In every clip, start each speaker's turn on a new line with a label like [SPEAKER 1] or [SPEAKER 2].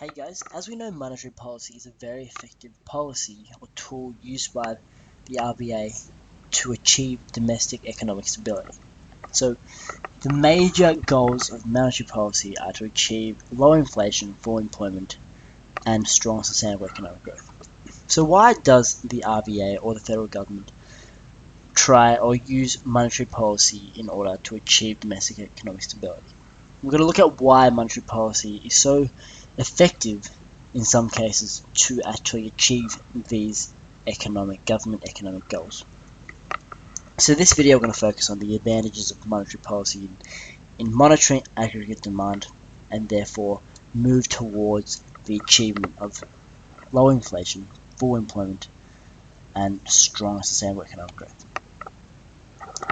[SPEAKER 1] Hey guys, as we know, monetary policy is a very effective policy or tool used by the RBA to achieve domestic economic stability. So, the major goals of monetary policy are to achieve low inflation, full employment, and strong sustainable economic growth. So, why does the RBA or the federal government try or use monetary policy in order to achieve domestic economic stability? We're going to look at why monetary policy is so effective in some cases to actually achieve these government economic goals. So this video we're going to focus on the advantages of monetary policy in monitoring aggregate demand and therefore move towards the achievement of low inflation, full employment, and strong sustainable economic growth.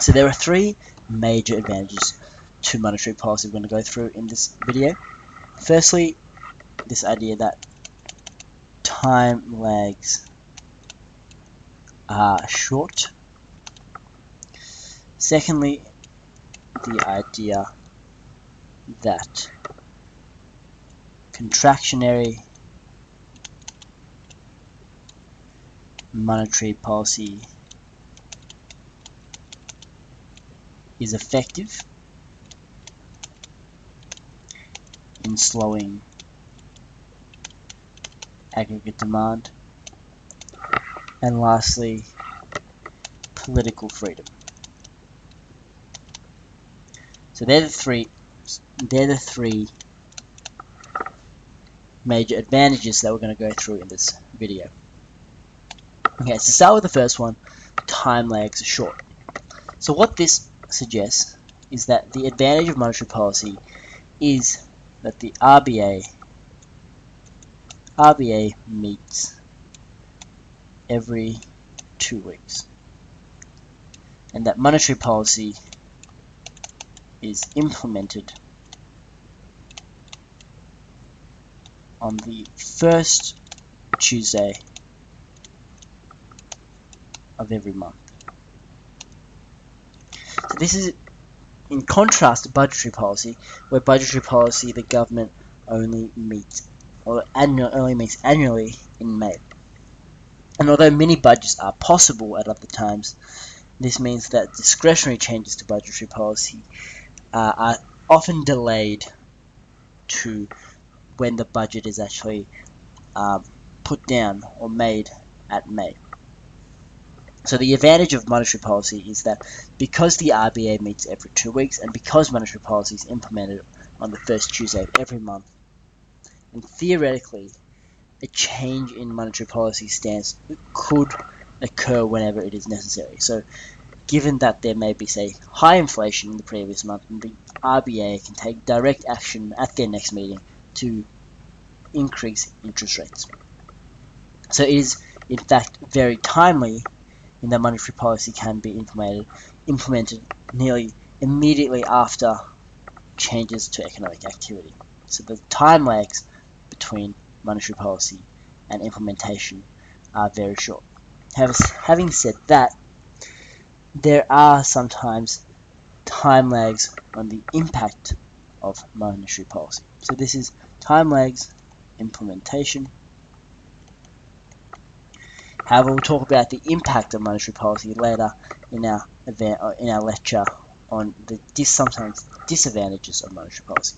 [SPEAKER 1] So there are three major advantages to monetary policy we're going to go through in this video. Firstly, this idea that time lags are short. Secondly, the idea that contractionary monetary policy is effective in slowing aggregate demand. And lastly, political freedom. So they're the three major advantages that we're going to go through in this video. Okay, so start with the first one, time lags are short. So what this suggests is that the advantage of monetary policy is that the RBA meets every 2 weeks, and that monetary policy is implemented on the first Tuesday of every month. So this is in contrast to budgetary policy, where budgetary policy the government only meets annually in May. And although mini budgets are possible at other times, this means that discretionary changes to budgetary policy are often delayed to when the budget is actually put down or made at May. So the advantage of monetary policy is that because the RBA meets every 2 weeks and because monetary policy is implemented on the first Tuesday of every month, and theoretically a change in monetary policy stance could occur whenever it is necessary. So given that there may be, say, high inflation in the previous month, the RBA can take direct action at their next meeting to increase interest rates. So it is, in fact, very timely in that monetary policy can be implemented nearly immediately after changes to economic activity. So the time lags between monetary policy and implementation are very short. Having said that, there are sometimes time lags on the impact of monetary policy. So this is time lags, implementation. However, we'll talk about the impact of monetary policy later in our lecture on the sometimes disadvantages of monetary policy.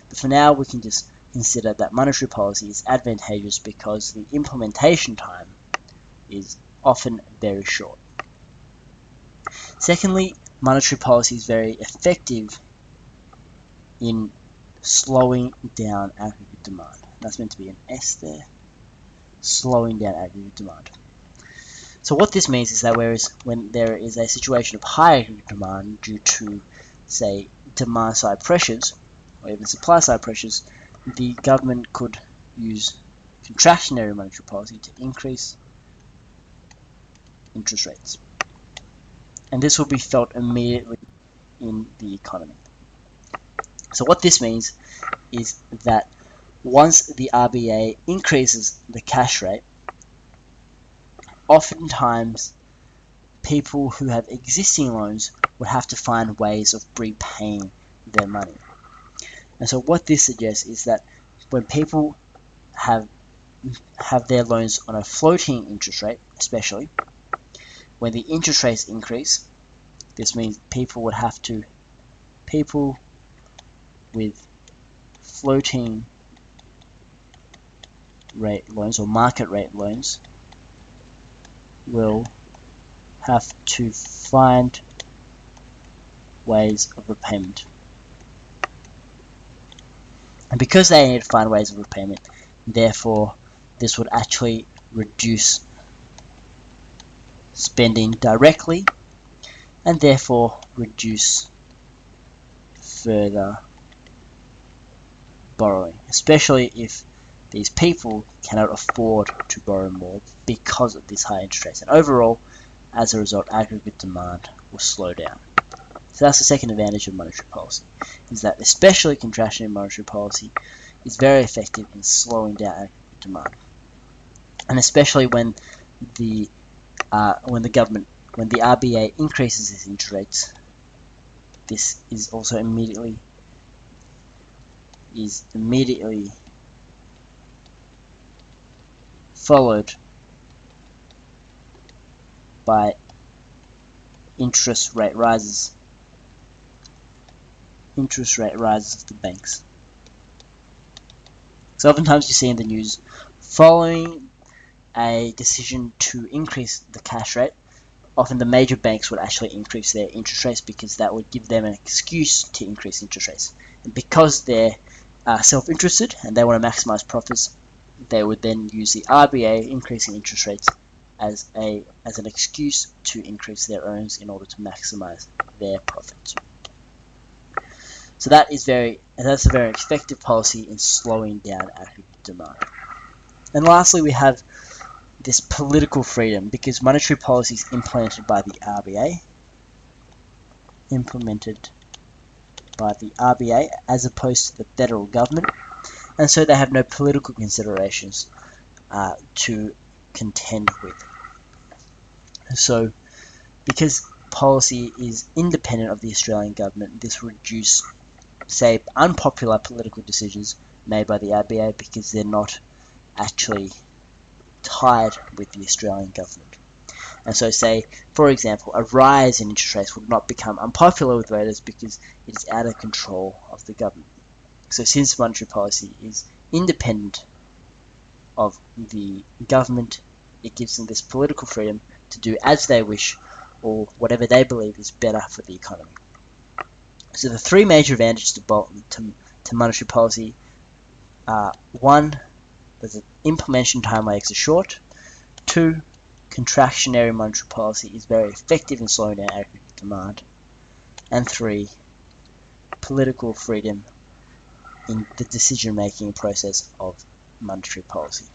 [SPEAKER 1] But for now, we can just consider that monetary policy is advantageous because the implementation time is often very short. Secondly, monetary policy is very effective in slowing down aggregate demand. That's meant to be an S there. Slowing down aggregate demand. So what this means is that whereas when there is a situation of high aggregate demand due to, say, demand side pressures or even supply side pressures, the government could use contractionary monetary policy to increase interest rates. And this will be felt immediately in the economy. So what this means is that once the RBA increases the cash rate, oftentimes people who have existing loans would have to find ways of repaying their money. And so what this suggests is that when people have their loans on a floating interest rate, especially when the interest rates increase. This means people with floating rate loans or market rate loans will have to find ways of repayment. And because they need to find ways of repayment, therefore this would actually reduce spending directly and therefore reduce further borrowing, especially if these people cannot afford to borrow more because of this high interest rates. And overall, as a result, aggregate demand will slow down. So that's the second advantage of monetary policy, is that especially contractionary monetary policy is very effective in slowing down aggregate demand. And especially when the RBA increases its interest rates, this is also immediately followed by interest rate rises of the banks. So oftentimes you see in the news, following a decision to increase the cash rate, often the major banks would actually increase their interest rates because that would give them an excuse to increase interest rates. And because they're self-interested and they want to maximize profits, they would then use the RBA increasing interest rates as an excuse to increase their earnings in order to maximize their profits. So that's a very effective policy in slowing down aggregate demand. And lastly, we have this political freedom, because monetary policy is implemented by the RBA, as opposed to the federal government, and so they have no political considerations to contend with. So, because policy is independent of the Australian government, this reduces, say, unpopular political decisions made by the RBA because they're not actually tied with the Australian government. And so, say, for example, a rise in interest rates would not become unpopular with voters because it is out of control of the government. So since monetary policy is independent of the government, it gives them this political freedom to do as they wish or whatever they believe is better for the economy. So the three major advantages to monetary policy are: one, that the implementation timelines are short; two, contractionary monetary policy is very effective in slowing down aggregate demand; and three, political freedom in the decision-making process of monetary policy.